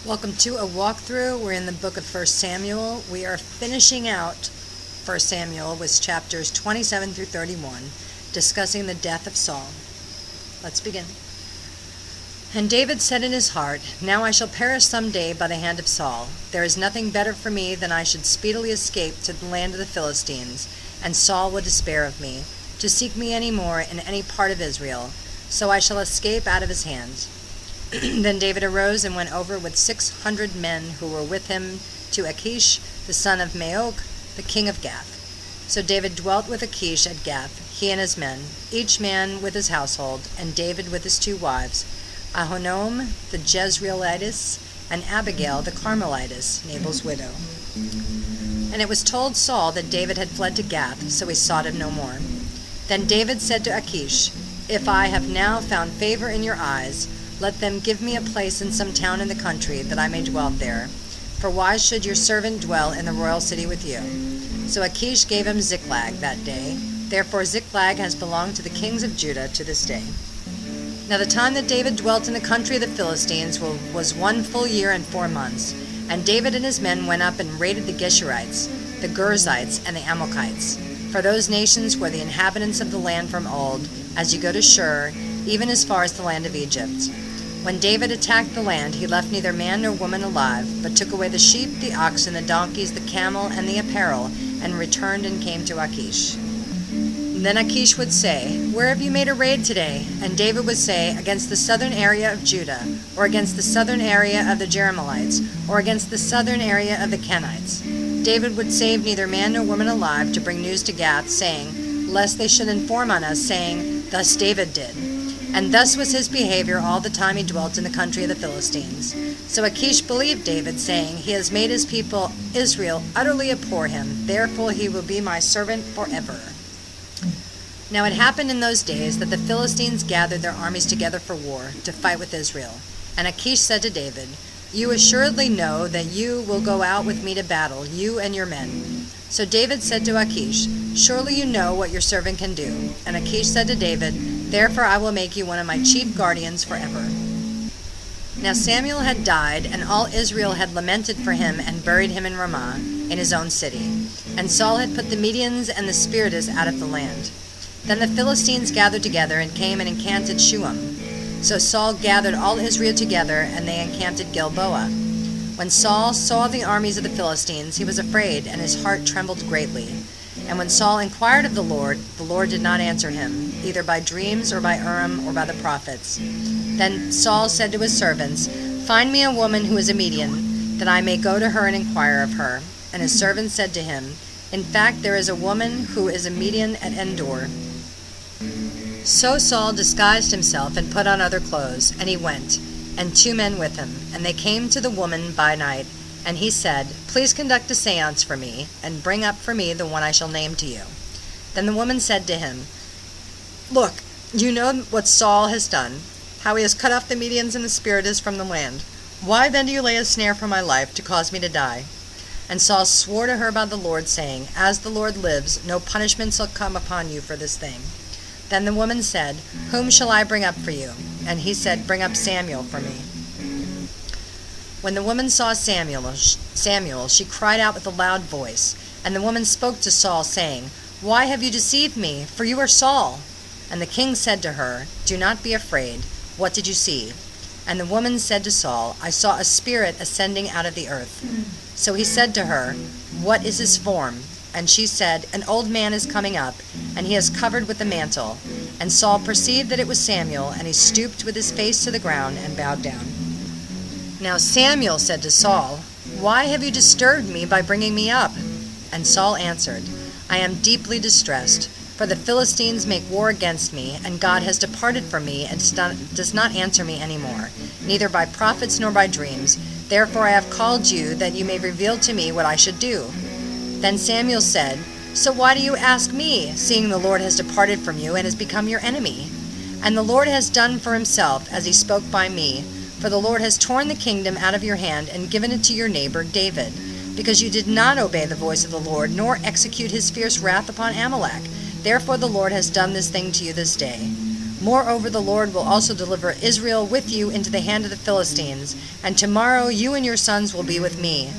Welcome to a walkthrough. We're in the book of 1 Samuel. We are finishing out 1 Samuel with chapters 27 through 31, discussing the death of Saul. Let's begin. And David said in his heart, "Now I shall perish some day by the hand of Saul. There is nothing better for me than I should speedily escape to the land of the Philistines, and Saul will despair of me, to seek me any more in any part of Israel. So I shall escape out of his hands." Then David arose and went over with 600 men who were with him to Achish, the son of Maok, the king of Gath. So David dwelt with Achish at Gath, he and his men, each man with his household, and David with his 2 wives, Ahinoam the Jezreelitess, and Abigail the Carmelitess, Nabal's widow. And it was told Saul that David had fled to Gath, so he sought him no more. Then David said to Achish, "If I have now found favor in your eyes, let them give me a place in some town in the country, that I may dwell there. For why should your servant dwell in the royal city with you?" So Achish gave him Ziklag that day. Therefore Ziklag has belonged to the kings of Judah to this day. Now the time that David dwelt in the country of the Philistines was 1 full year and 4 months. And David and his men went up and raided the Geshurites, the Girzites, and the Amalekites. For those nations were the inhabitants of the land from old, as you go to Shur, even as far as the land of Egypt. When David attacked the land, he left neither man nor woman alive, but took away the sheep, the oxen, the donkeys, the camel, and the apparel, and returned and came to Achish. Then Achish would say, "Where have you made a raid today?" And David would say, "Against the southern area of Judah, or against the southern area of the Jerahmeelites, or against the southern area of the Kenites." David would save neither man nor woman alive to bring news to Gath, saying, lest they should inform on us, saying, "Thus David did." And thus was his behavior all the time he dwelt in the country of the Philistines. So Achish believed David, saying, "He has made his people Israel utterly abhor him, therefore he will be my servant forever." Now it happened in those days that the Philistines gathered their armies together for war, to fight with Israel. And Achish said to David, "You assuredly know that you will go out with me to battle, you and your men." So David said to Achish, "Surely you know what your servant can do." And Achish said to David, "Therefore I will make you one of my chief guardians forever." Now Samuel had died, and all Israel had lamented for him and buried him in Ramah, in his own city. And Saul had put the Medians and the Spiritists out of the land. Then the Philistines gathered together and came and encamped at Shuam. So Saul gathered all Israel together, and they encamped at Gilboa. When Saul saw the armies of the Philistines, he was afraid, and his heart trembled greatly. And when Saul inquired of the Lord did not answer him, either by dreams or by Urim or by the prophets. Then Saul said to his servants, "Find me a woman who is a Median, that I may go to her and inquire of her." And his servants said to him, "In fact, there is a woman who is a Median at Endor." So Saul disguised himself and put on other clothes, and he went, and 2 men with him. And they came to the woman by night, and he said, "Please conduct a seance for me, and bring up for me the one I shall name to you." Then the woman said to him, "Look, you know what Saul has done, how he has cut off the Medians and the Spiritists from the land. Why then do you lay a snare for my life, to cause me to die?" And Saul swore to her by the Lord, saying, "As the Lord lives, no punishment shall come upon you for this thing." Then the woman said, "Whom shall I bring up for you?" And he said, "Bring up Samuel for me." When the woman saw Samuel, she cried out with a loud voice. And the woman spoke to Saul, saying, "Why have you deceived me? For you are Saul." And the king said to her, "Do not be afraid. What did you see?" And the woman said to Saul, "I saw a spirit ascending out of the earth." So he said to her, "What is his form?" And she said, "An old man is coming up, and he is covered with a mantle." And Saul perceived that it was Samuel, and he stooped with his face to the ground and bowed down. Now Samuel said to Saul, "Why have you disturbed me by bringing me up?" And Saul answered, "I am deeply distressed, for the Philistines make war against me, and God has departed from me and does not answer me any more, neither by prophets nor by dreams. Therefore I have called you, that you may reveal to me what I should do." Then Samuel said, "So why do you ask me, seeing the Lord has departed from you and has become your enemy? And the Lord has done for himself as he spoke by me, for the Lord has torn the kingdom out of your hand and given it to your neighbor David, because you did not obey the voice of the Lord, nor execute his fierce wrath upon Amalek. Therefore the Lord has done this thing to you this day. Moreover, the Lord will also deliver Israel with you into the hand of the Philistines, and tomorrow you and your sons will be with me.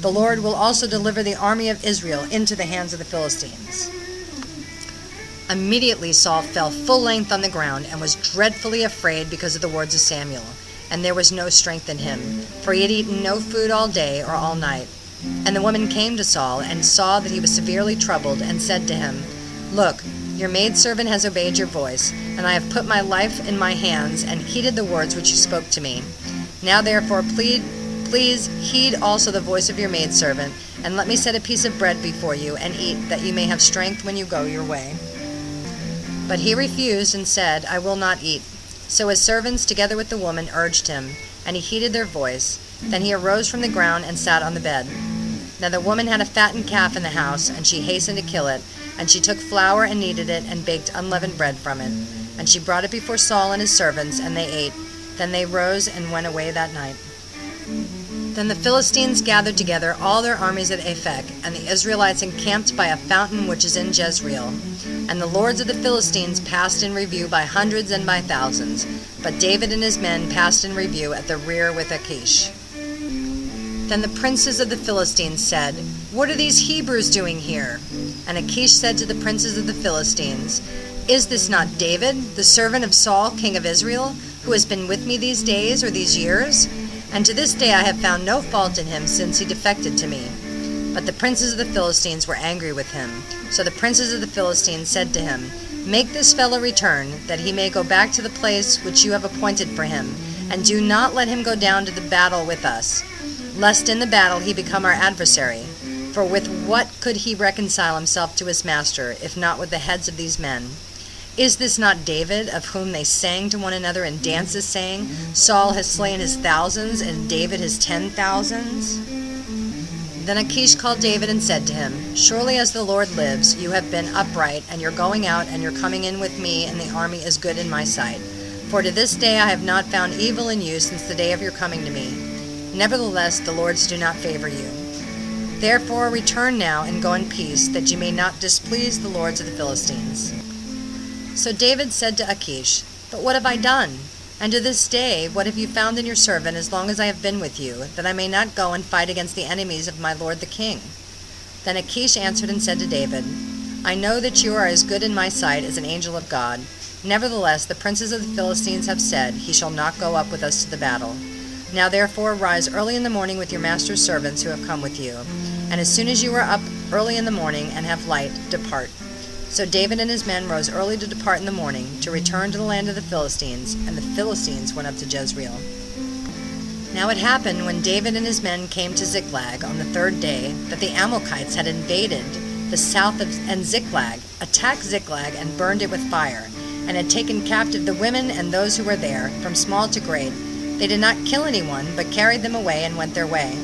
The Lord will also deliver the army of Israel into the hands of the Philistines." Immediately Saul fell full length on the ground and was dreadfully afraid because of the words of Samuel, and there was no strength in him, for he had eaten no food all day or all night. And the woman came to Saul and saw that he was severely troubled, and said to him, "Look, your maidservant has obeyed your voice, and I have put my life in my hands and heeded the words which you spoke to me. Now therefore please heed also the voice of your maidservant, and let me set a piece of bread before you and eat, that you may have strength when you go your way." But he refused and said, "I will not eat." So his servants, together with the woman, urged him, and he heeded their voice. Then he arose from the ground and sat on the bed. Now the woman had a fattened calf in the house, and she hastened to kill it. And she took flour and kneaded it, and baked unleavened bread from it. And she brought it before Saul and his servants, and they ate. Then they rose and went away that night. Then the Philistines gathered together all their armies at Aphek, and the Israelites encamped by a fountain which is in Jezreel. And the lords of the Philistines passed in review by hundreds and by thousands, but David and his men passed in review at the rear with Achish. Then the princes of the Philistines said, "What are these Hebrews doing here?" And Achish said to the princes of the Philistines, "Is this not David, the servant of Saul, king of Israel, who has been with me these days or these years? And to this day I have found no fault in him since he defected to me." But the princes of the Philistines were angry with him. So the princes of the Philistines said to him, "Make this fellow return, that he may go back to the place which you have appointed for him, and do not let him go down to the battle with us, lest in the battle he become our adversary. For with what could he reconcile himself to his master, if not with the heads of these men? Is this not David, of whom they sang to one another in dances, saying, 'Saul has slain his thousands, and David his 10,000s?'" Then Achish called David and said to him, "Surely as the Lord lives, you have been upright, and your going out and your coming in with me and the army is good in my sight. For to this day I have not found evil in you since the day of your coming to me. Nevertheless, the Lords do not favor you. Therefore return now and go in peace, that you may not displease the lords of the Philistines." So David said to Achish, "But what have I done? And to this day, what have you found in your servant as long as I have been with you, that I may not go and fight against the enemies of my lord the king?" Then Achish answered and said to David, "I know that you are as good in my sight as an angel of God. Nevertheless, the princes of the Philistines have said, 'He shall not go up with us to the battle.' Now therefore rise early in the morning with your master's servants who have come with you. And as soon as you are up early in the morning and have light, depart." So David and his men rose early to depart in the morning, to return to the land of the Philistines, and the Philistines went up to Jezreel. Now it happened, when David and his men came to Ziklag on the third day, that the Amalekites had invaded the south and Ziklag, attacked Ziklag and burned it with fire, and had taken captive the women and those who were there, from small to great. They did not kill anyone, but carried them away and went their way.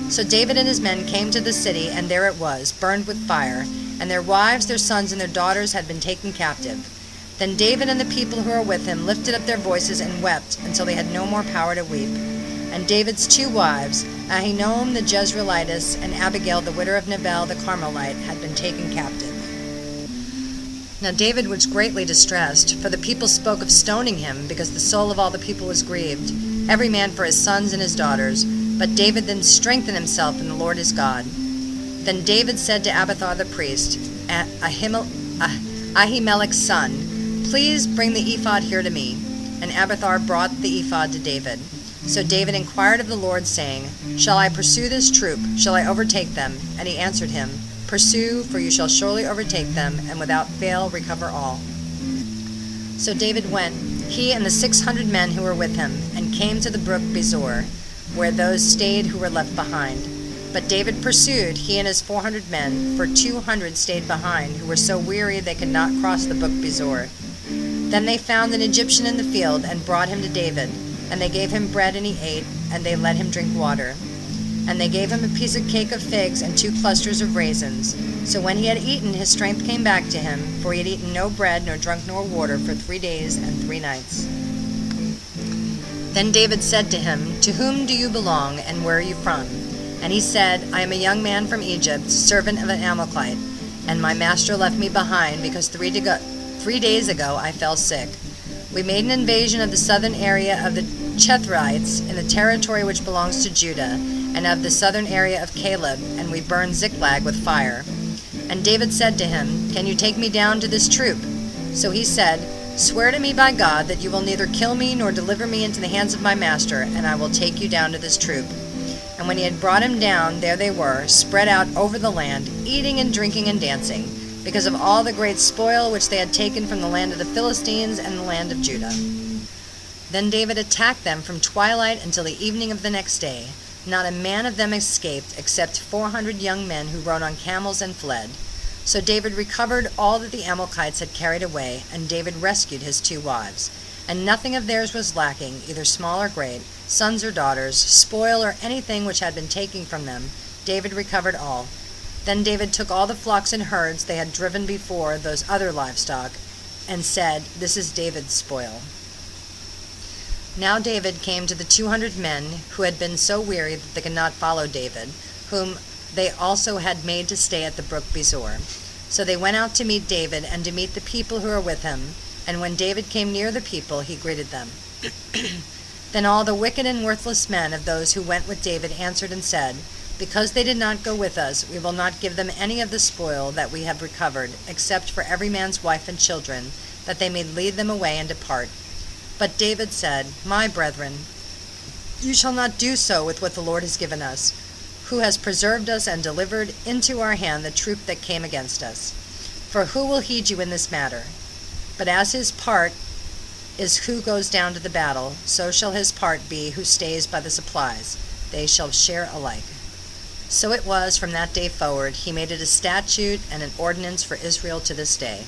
So David and his men came to the city, and there it was, burned with fire, and their wives, their sons, and their daughters had been taken captive. Then David and the people who were with him lifted up their voices and wept until they had no more power to weep. And David's two wives, Ahinoam the Jezreelitess and Abigail the widow of Nabal the Carmelite, had been taken captive. Now David was greatly distressed, for the people spoke of stoning him, because the soul of all the people was grieved, every man for his sons and his daughters. But David then strengthened himself in the Lord his God. Then David said to Abiathar the priest, Ahimelech's son, "Please bring the ephod here to me." And Abiathar brought the ephod to David. So David inquired of the Lord, saying, "Shall I pursue this troop? Shall I overtake them?" And he answered him, "Pursue, for you shall surely overtake them, and without fail recover all." So David went, he and the 600 men who were with him, and came to the brook Besor, where those stayed who were left behind. But David pursued, he and his 400 men, for 200 stayed behind, who were so weary they could not cross the brook Besor. Then they found an Egyptian in the field, and brought him to David. And they gave him bread, and he ate, and they let him drink water. And they gave him a piece of cake of figs and 2 clusters of raisins. So when he had eaten, his strength came back to him, for he had eaten no bread, nor drunk nor water, for 3 days and 3 nights. Then David said to him, "To whom do you belong, and where are you from?" And he said, "I am a young man from Egypt, servant of an Amalekite, and my master left me behind, because 3 days ago I fell sick. We made an invasion of the southern area of the Chethrites in the territory which belongs to Judah, and of the southern area of Caleb, and we burned Ziklag with fire. And David said to him, Can you take me down to this troop? So he said, Swear to me by God that you will neither kill me nor deliver me into the hands of my master, and I will take you down to this troop. And when he had brought him down, there they were, spread out over the land, eating and drinking and dancing, because of all the great spoil which they had taken from the land of the Philistines and the land of Judah. Then David attacked them from twilight until the evening of the next day. Not a man of them escaped, except 400 young men who rode on camels and fled. So David recovered all that the Amalekites had carried away, and David rescued his 2 wives. And nothing of theirs was lacking, either small or great, sons or daughters, spoil or anything which had been taken from them. David recovered all. Then David took all the flocks and herds they had driven before those other livestock, and said, This is David's spoil. Now David came to the 200 men who had been so weary that they could not follow David, whom they also had made to stay at the brook Besor. So they went out to meet David and to meet the people who were with him. And when David came near the people, he greeted them. Then all the wicked and worthless men of those who went with David answered and said, Because they did not go with us, we will not give them any of the spoil that we have recovered, except for every man's wife and children, that they may lead them away and depart. But David said, My brethren, you shall not do so with what the Lord has given us, who has preserved us and delivered into our hand the troop that came against us. For who will heed you in this matter? But as his part is who goes down to the battle, so shall his part be who stays by the supplies. They shall share alike. So it was from that day forward, he made it a statute and an ordinance for Israel to this day.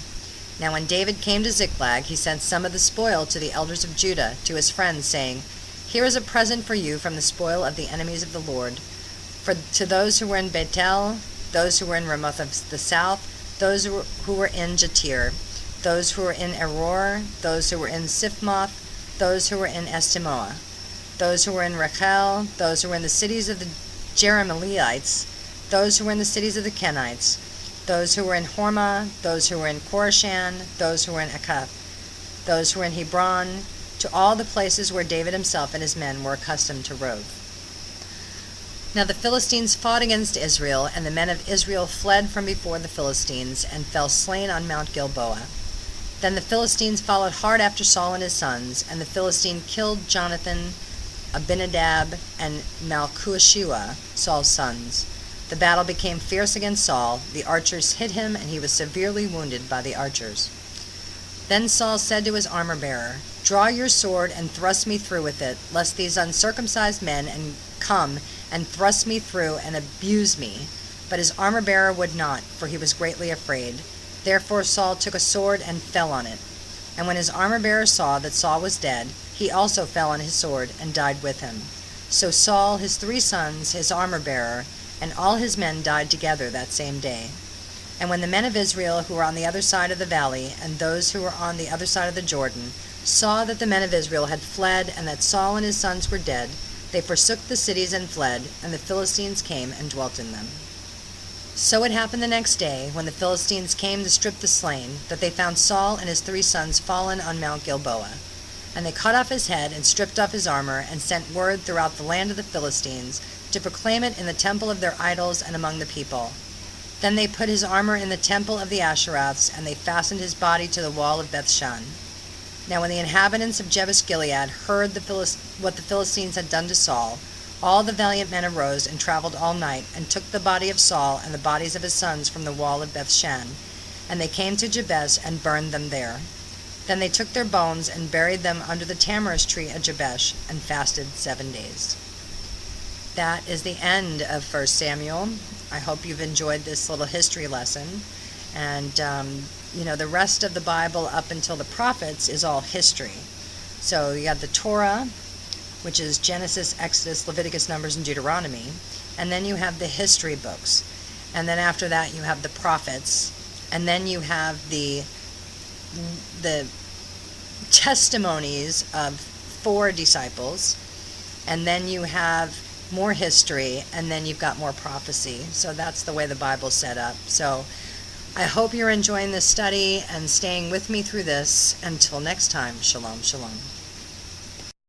Now when David came to Ziklag, he sent some of the spoil to the elders of Judah, to his friends, saying, Here is a present for you from the spoil of the enemies of the Lord. For to those who were in Bethel, those who were in Ramoth of the south, those who were in Jatir, those who were in Eror, those who were in Siphmoth, those who were in Estimoa, those who were in Rachel, those who were in the cities of the Jerahmeelites, those who were in the cities of the Kenites, those who were in Hormah, those who were in Korashan, those who were in Akath, those who were in Hebron, to all the places where David himself and his men were accustomed to rove. Now the Philistines fought against Israel, and the men of Israel fled from before the Philistines, and fell slain on Mount Gilboa. Then the Philistines followed hard after Saul and his sons, and the Philistine killed Jonathan, Abinadab, and Malchishua, Saul's sons. The battle became fierce against Saul. The archers hit him, and he was severely wounded by the archers. Then Saul said to his armor-bearer, Draw your sword and thrust me through with it, lest these uncircumcised men come and thrust me through and abuse me. But his armor-bearer would not, for he was greatly afraid. Therefore Saul took a sword and fell on it. And when his armor-bearer saw that Saul was dead, he also fell on his sword and died with him. So Saul, his 3 sons, his armor-bearer, and all his men died together that same day. And when the men of Israel who were on the other side of the valley, and those who were on the other side of the Jordan, saw that the men of Israel had fled, and that Saul and his sons were dead, they forsook the cities and fled, and the Philistines came and dwelt in them. So it happened the next day, when the Philistines came to strip the slain, that they found Saul and his 3 sons fallen on Mount Gilboa. And they cut off his head, and stripped off his armor, and sent word throughout the land of the Philistines, to proclaim it in the temple of their idols and among the people. Then they put his armor in the temple of the Asheraths, and they fastened his body to the wall of Bethshan. Now when the inhabitants of Jabesh-Gilead heard what the Philistines had done to Saul, all the valiant men arose and traveled all night, and took the body of Saul and the bodies of his sons from the wall of Bethshan. And they came to Jabesh and burned them there. Then they took their bones and buried them under the tamarisk tree at Jabesh, and fasted 7 days. That is the end of 1 Samuel. I hope you've enjoyed this little history lesson. And, the rest of the Bible up until the prophets is all history. So you have the Torah, which is Genesis, Exodus, Leviticus, Numbers, and Deuteronomy. And then you have the history books. And then after that you have the prophets. And then you have the testimonies of 4 disciples. And then you have more history, and then you've got more prophecy. So that's the way the Bible's set up. So I hope you're enjoying this study and staying with me through this. Until next time, shalom, shalom.